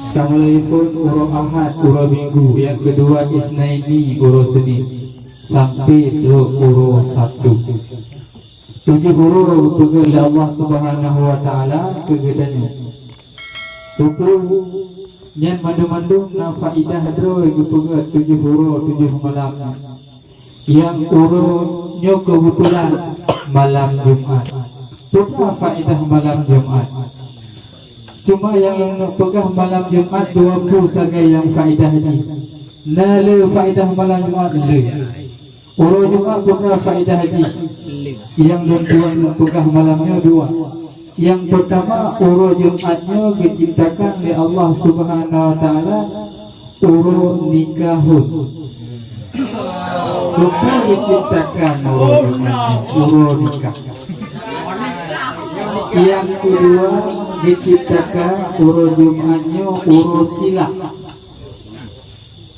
Assalamualaikum urut Ahad, urut Minggu. Yang kedua Isnaini, urut Senin. Sampai urut Sabtu. 7 huruf oleh Allah Subhanahu wa taala kegadanya. Tuku nyen mandu-mandu na faidah dro iku pegat 7 huruf 7 malam. Yang urutnya kebetulan malam Jumat. Tuku faidah malam Jumat. Cuma yang pegang malam Jumat 20 saja yang faidah ni. Nale faidah malam Jumat le. Urut Jumat punya faidah ni. Yang dua pegang malamnya 2. Yang pertama urut Jumatnya diciptakan oleh Allah Subhanahu wa taala urut nikahun. Bukan diciptakan urut nikah. Yang kedua diciptakan urut Jumatnya urut silah.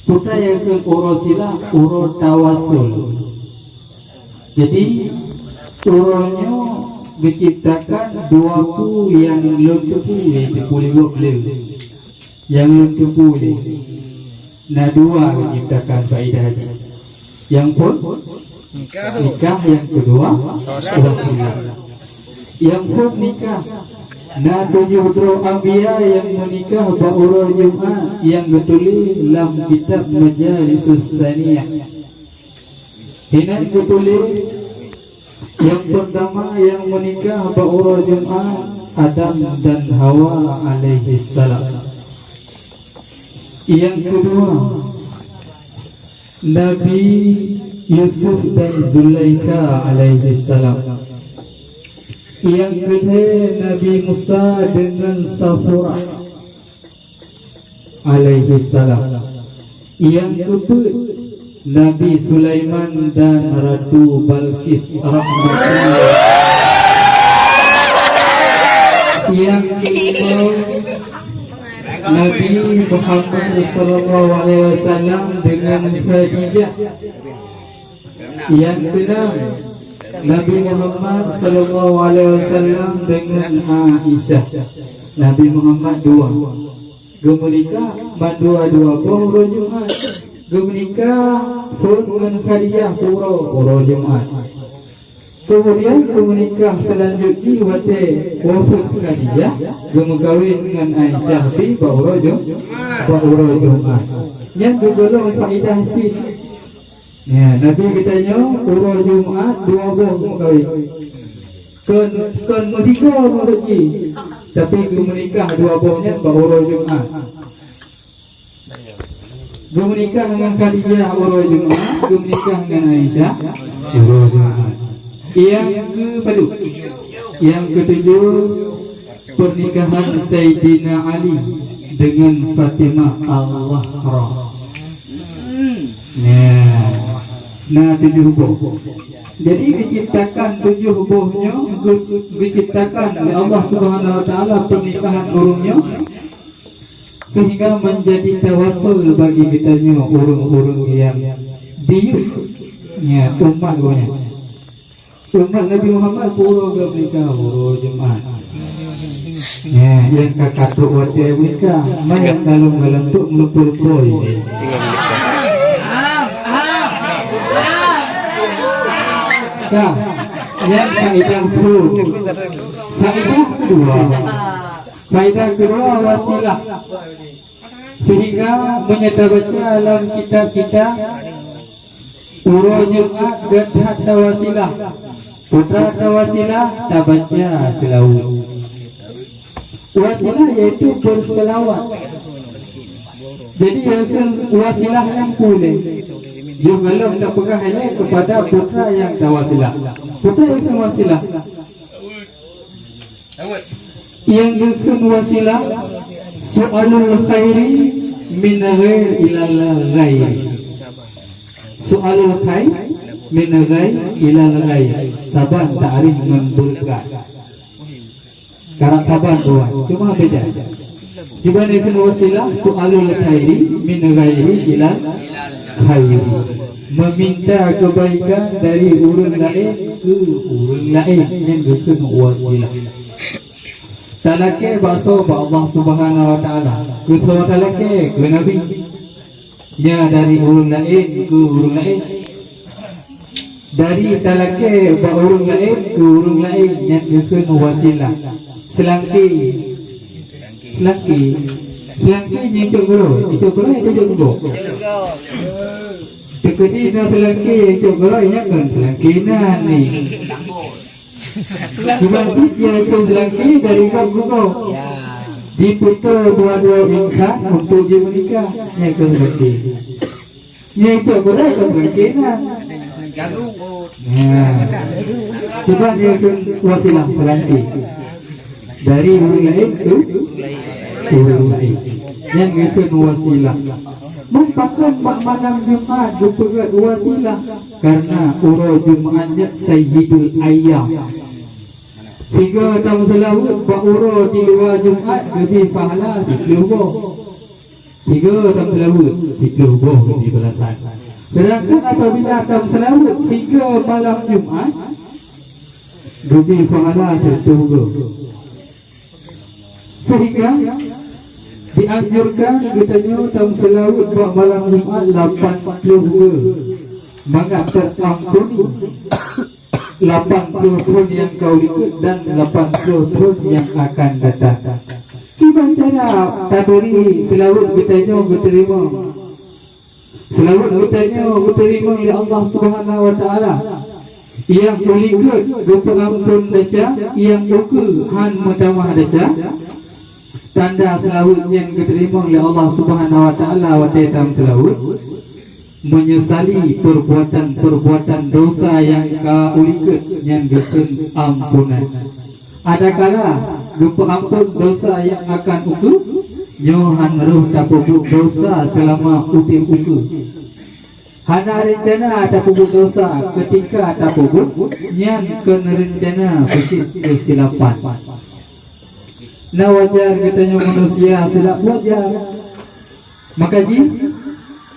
Putra yang ke urut silah urut tawasul. Jadi urutnya diciptakan 20 yang luncupu yaitu puligo beliau yang luncupu ini. Nah 2 diciptakan faedah haji. Yang pun nikah yang kedua wasilah. Yang pun nikah. Nah 7 dro anbiya yang menikah ba'urul Jumat yang betulis dalam kitab Majalisus Tsaniyah. Ini betulis yang pertama yang menikah ba'urul Jumat Adam dan Hawa alaihi salam. Yang kedua Nabi Yusuf dan Zulaikha alaihi salam. Yang ketiga Nabi Musa dengan Safura alaihi salam. Yang keempat Nabi Sulaiman dan Ratu Balqis rahmatullah. Yang kelima Nabi Muhammad sallallahu alaihi wasallam dengan Khadijah. Yang keenam Nabi Muhammad sallallahu alaihi wasallam dengan Aisyah. Nabi Muhammad 2. Gemenikah dua-dua urut Jumat. Gemenikah pun dengan Khadijah urut Jumat. Kemudian gemenikah selanjutnya wafat Khadijah, gemekawin dengan Aisyah di urut Jumat. Yang bergolong faedah sin. Ya, Nabi katanya urut Jumat 2 kawin. Kan mereka mereka tapi gemenikah 2 urut Jumat. Gemenikah dengan Khadijah urut Jumat, gemenikah dengan Aisyah urut Jumat. Yang ketujuh pernikahan Sayyidina Ali dengan Fatimah al-Zahra. Nah 7 buah. Jadi diciptakan 7 buahnya, diciptakan oleh Allah Subhanahu wa taala pernikahan urungnya sehingga menjadi tawasul bagi kitanya urung-urung yang diunya umat gonya. Umat Nabi Muhammad pura ke mereka urut Jumat. Ya, yang kakak tu wajib mereka banyak galung-galung tu melupur-lupur ini. Nah, yang faedah kedua wasilah. Sehingga menyata baca dalam kitab-kitab urut Jumat dan wasilah. Putra wasilah tak baca selawat. Wasilah iaitu berselawat. Jadi yang wasilah yang boleh. Dia kalau nak pegang hanya kepada putra yang wasilah. Putra yang wasilah. Yang wasilah soalul khairi min ghair ilal ghair. Soalul khair min ghair ilal ghair. Saban ta'rif membulkan. Karak saban dua. Cuma beda. Jika itu wasilah soalul khairi min ghairi ilal khairi. Meminta kebaikan dari orang lain ke orang lain yang bukan wasilah. talake bakso ba Allah Subhanahu wa taala. Kuso talake ke nabi. Ya dari urung lain ke urung lain. Dari talake ba urung lain ke urung lain yang dikeun wasilah. Selangki nyecuk guru, itu guru. Tekedi na selangki nyecuk guru nya kan selangki na ni. Di masjid ya itu selangki dari bab guru. Diputar dua-dua ingkar untuk dia menikah. Nya kan selangki. Nyecuk guru kan selangki na. Coba dia kan wasilah selangki. Dari orang lain ke orang lain yang itu wasilah. Mempakan malam Jumat berpegat wasilah karena urut Jumatnya Sayyidul Ayyam. 3 tahun selawat berurut di luar Jumat lebih pahala 30 boh. 3 tahun selawat 30 boh di belasan. Sedangkan apabila tahun selawat 3 malam Jumat lebih pahala 30 boh. Sehingga dianjurkan katanya tahun selawat buat malam Jumat 80 maka terampuni 80 tahun yang kau ikut dan 80 tahun yang akan datang. Gimana cara taburi selawat katanya diterima? Selawat katanya diterima oleh Allah Subhanahu wa taala. Yang ikut berpengampun dasar, yang ukur han mutamah dasar. Tanda selawat yang diterima oleh Allah Subhanahu wa taala wa ta'ala selawat menyesali perbuatan dosa yang kaulikat yang diberi ampunan. Adakala lupa ampun dosa yang akan ukur nyohan roh tapubuk dosa selama uti ukur. Hana rencana tapubuk dosa ketika tapubuk yang kena rencana besit kesilapan. Nah wajar katanya manusia silap wajar. Maka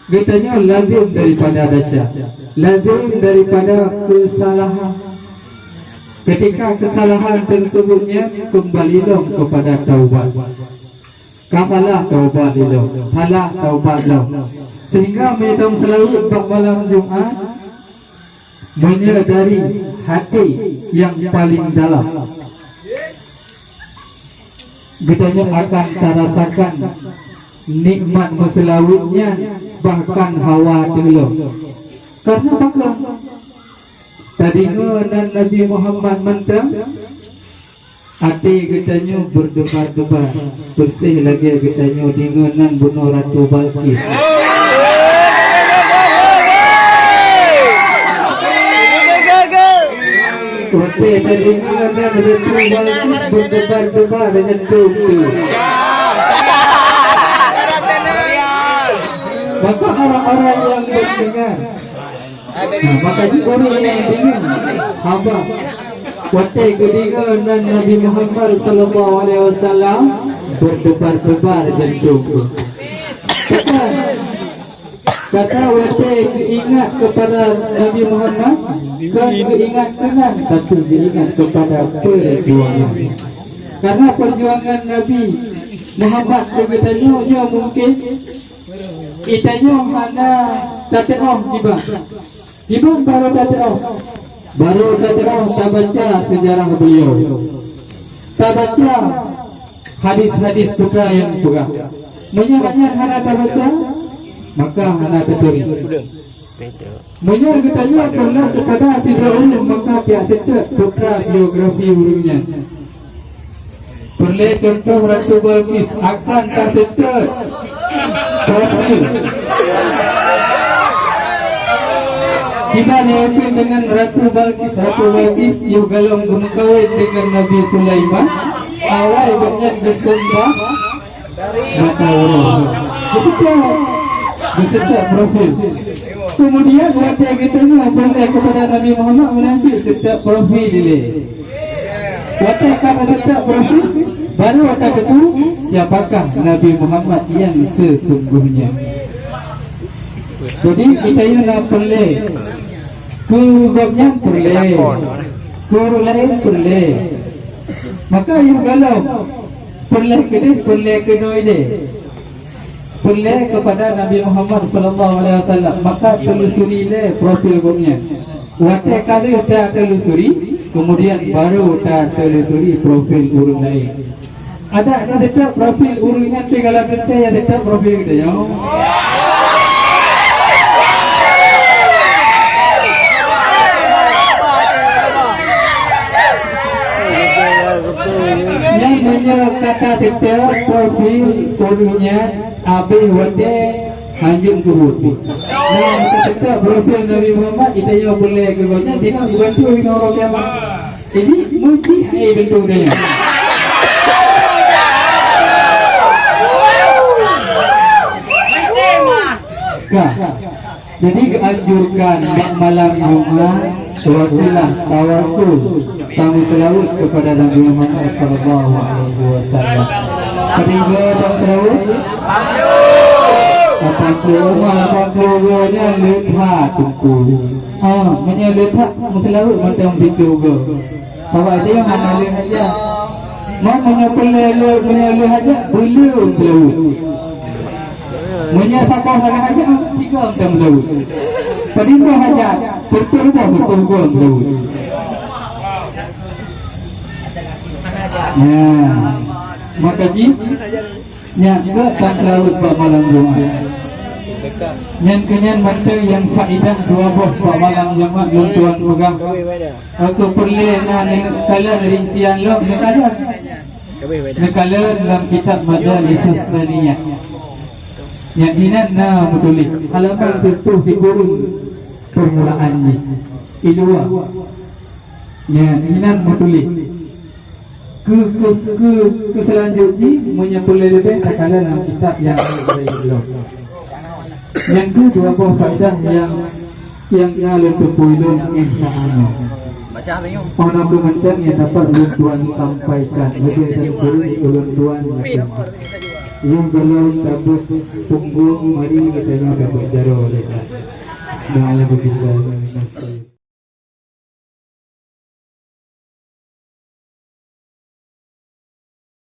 katanya lazim daripada dasar, lazim daripada kesalahan. Ketika kesalahan tersebutnya kembalilah kepada taubat. Kapalah taubat itu, salah taubatlah. Sehingga mereka selalu bak malam Jumat menyadari hati yang paling dalam. Katanya akan terasakan nikmat berselawatnya bahkan hawa dulu. Karena apa? Tadinya dan Nabi Muhammad mantra hati katanya berdebar-debar bersih lagi katanya dengan bunuh Ratu Balqis. Seperti tadi dengan Ratu Balqis berdebar-debar dengan tunggu. Maka orang-orang yang berdengar, maka orang yang dengar hamba waktu ketiga dan Nabi Muhammad sallallahu alaihi wasallam berdebar-debar jantung. Kata waktu ingat kepada Nabi Muhammad, kan ingat kenal, tapi ingat kepada perjuangan. Karena perjuangan Nabi Muhammad begitanya mungkin itanya hana tateoh tiba baru tateoh tak baca sejarah beliau, tak baca hadis-hadis putra yang pegah. Menyerahnya hana tak baca maka hana teturi. Menyerah katanya pernah kepada Fidraul maka pihak setek putra biografi urungnya. Perle contoh Ratu Balqis akan tak setek profil. Kita neopin dengan Ratu Balqis yang galong berkawin dengan Nabi Sulaiman. Awal banyak disembah mata orang. Ketika disebut profil. Kemudian waktu kita boleh kepada Nabi Muhammad menasih setiap profil ini. Waktu akan setiap profil baru waktu itu siapakah Nabi Muhammad yang sesungguhnya. Jadi kita ini nak perle kurubnya perle kuru lain perle. Maka yang galau perleh kedua ini. Perleh kepada Nabi Muhammad sallallahu alaihi wasallam, maka telusurilah profil gurnya. Waktu kali kita telusuri, kemudian baru kita telusuri profil guru lain. Ada tetap profil guru ingat kalau kita ya tetap profil kita ya. Yang banyak kata kita profil gurunya Abi Wade Hanjung Kuhut. Nah, kita profil Nabi Muhammad kita yang boleh kegonya tidak bantu orang kiamat. Ini muji hai bentuk dia. Jadi dianjurkan malam Jumat wasilah tawasul kami selawat kepada Nabi Muhammad sallallahu alaihi wasallam. Ketiga dan selawat 80 nya letak tunggu. Menyeletak selawat macam itu juga. Bawa dia mana le aja. Mau menyepele aja belum selawat. Menyatakan saja tiga macam selawat. Pedimba hajat betul selawat. Maka nya ke tak laut pada malam Jumat. Yang kenyan mata yang faedah dua bos pada malam Jumat luncuan pegang. Aku perlu kala rincian lo nekala dalam kitab Majalisus Tsaniyah. Yang inat betulik halaman itu figurun permulaannya. Ilua. Yang inat betulik. Ke selanjutnya menyempurna lebih sekala dalam kitab yang berbeda. Yang kedua buah faedah yang ngalur kepuilan insyaAllah. Orang komentar yang dapat ulun tuan sampaikan lebih dan kurang ulun tuan yang kalau tabut punggung mari kita dapat berjara oleh. Nah, begitu.